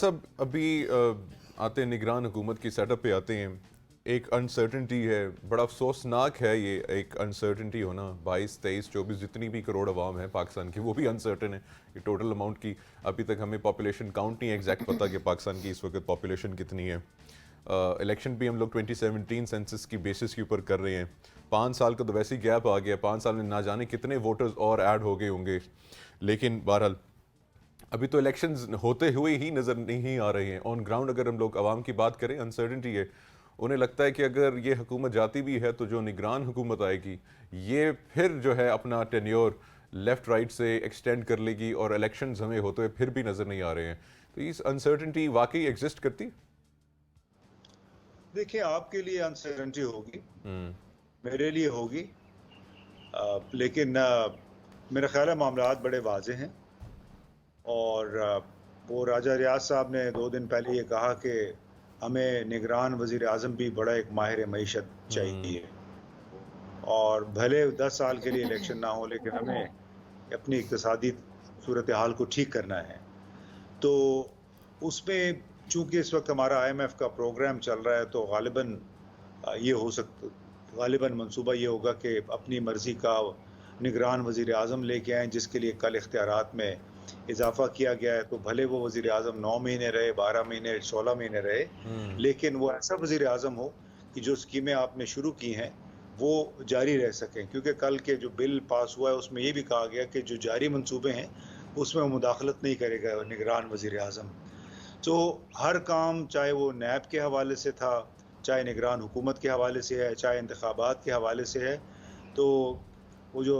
سب ابھی آتے ہیں نگران حکومت کی سیٹ اپ پہ آتے ہیں. ایک انسرٹنٹی ہے, بڑا افسوسناک ہے یہ ایک انسرٹنٹی ہونا. 22 23 24 جتنی بھی کروڑ عوام ہے پاکستان کی وہ بھی انسرٹن ہے کہ ٹوٹل اماؤنٹ کی ابھی تک ہمیں پاپولیشن کاؤنٹ نہیں ایگزیکٹ پتہ کہ پاکستان کی اس وقت پاپولیشن کتنی ہے. الیکشن بھی ہم لوگ 2017 سینسس کی بیسس کے اوپر کر رہے ہیں. 5 سال کا تو ویسے ہی گیپ آ گیا, 5 سال میں نہ جانے کتنے ووٹرز اور ایڈ ہو گئے ہوں گے. لیکن بہرحال ابھی تو الیکشنز ہوتے ہوئے ہی نظر نہیں آ رہے ہیں. آن گراؤنڈ اگر ہم لوگ عوام کی بات کریں, انسرٹنٹی ہے. انہیں لگتا ہے کہ اگر یہ حکومت جاتی بھی ہے تو جو نگران حکومت آئے گی یہ پھر جو ہے اپنا ٹینیور لیفٹ رائٹ سے ایکسٹینڈ کر لے گی, اور الیکشنز ہمیں ہوتے ہوئے پھر بھی نظر نہیں آ رہے ہیں. تو اس انسرٹنٹی واقعی ایگزسٹ کرتی؟ دیکھیں, آپ کے لیے انسرٹنٹی ہوگی, میرے لیے ہوگی, لیکن میرا خیال ہے معاملات بڑے واضح ہیں. اور وہ راجہ ریاض صاحب نے 2 دن پہلے یہ کہا کہ ہمیں نگران وزیر اعظم بھی بڑا ایک ماہر معیشت چاہیے, اور بھلے 10 سال کے لیے الیکشن نہ ہو لیکن ہمیں اپنی اقتصادی صورتحال کو ٹھیک کرنا ہے. تو اس میں چونکہ اس وقت ہمارا IMF کا پروگرام چل رہا ہے تو غالباً یہ ہو سکتا, غالباً منصوبہ یہ ہوگا کہ اپنی مرضی کا نگران وزیر اعظم لے کے آئیں, جس کے لیے کل اختیارات میں اضافہ کیا گیا ہے. تو بھلے وہ وزیر اعظم 9 مہینے رہے, 12 مہینے, 16 مہینے رہے, لیکن وہ ایسا وزیر اعظم ہو کہ جو اسکیمیں آپ نے شروع کی ہیں وہ جاری رہ سکیں. کیونکہ کل کے جو بل پاس ہوا ہے اس میں یہ بھی کہا گیا کہ جو جاری منصوبے ہیں اس میں وہ مداخلت نہیں کرے گا نگران وزیر اعظم. تو ہر کام, چاہے وہ نیب کے حوالے سے تھا, چاہے نگران حکومت کے حوالے سے ہے, چاہے انتخابات کے حوالے سے ہے, تو وہ جو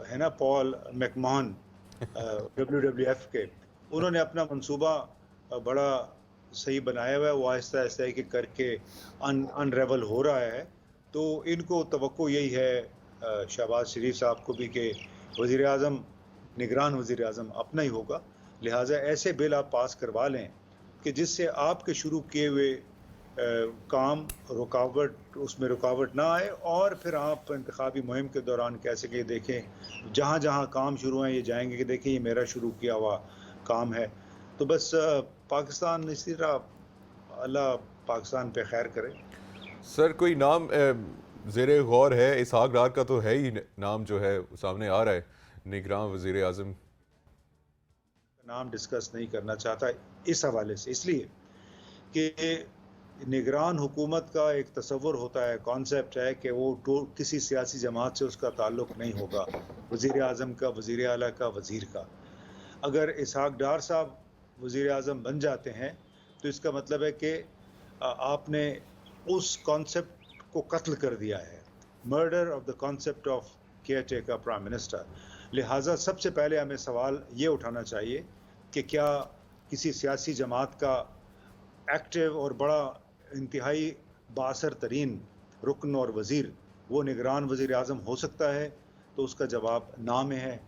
ہے نا پال میکمہن WWF کے, انہوں نے اپنا منصوبہ بڑا صحیح بنایا ہوا ہے. وہ آہستہ آہستہ ایک کر کے انریول ہو رہا ہے. تو ان کو توقع یہی ہے شہباز شریف صاحب کو بھی کہ وزیر اعظم, نگران وزیر اعظم اپنا ہی ہوگا. لہٰذا ایسے بل آپ پاس کروا لیں کہ جس سے آپ کے شروع کیے ہوئے کام اس میں رکاوٹ نہ آئے, اور پھر آپ انتخابی مہم کے دوران کیسے کہ دیکھیں جہاں جہاں کام شروع ہیں یہ جائیں گے کہ دیکھیں یہ میرا شروع کیا ہوا کام ہے. تو بس پاکستان اسی طرح, اللہ پاکستان پہ خیر کرے. سر کوئی نام زیر غور ہے؟ اسحاق ڈار کا تو ہے ہی نام جو ہے سامنے آ رہا ہے نگراں وزیر اعظم. نام ڈسکس نہیں کرنا چاہتا اس حوالے سے, اس لیے کہ نگران حکومت کا ایک تصور ہوتا ہے, کانسیپٹ ہے کہ وہ کسی سیاسی جماعت سے اس کا تعلق نہیں ہوگا, وزیر اعظم کا, وزیر اعلیٰ کا, وزیر کا. اگر اسحاق ڈار صاحب وزیر اعظم بن جاتے ہیں تو اس کا مطلب ہے کہ آپ نے اس کانسیپٹ کو قتل کر دیا ہے, murder of the concept of care taker prime minister. لہٰذا سب سے پہلے ہمیں سوال یہ اٹھانا چاہیے کہ کیا کسی سیاسی جماعت کا ایکٹیو اور بڑا انتہائی بااثر ترین رکن اور وزیر وہ نگران وزیر اعظم ہو سکتا ہے؟ تو اس کا جواب نہ میں ہے.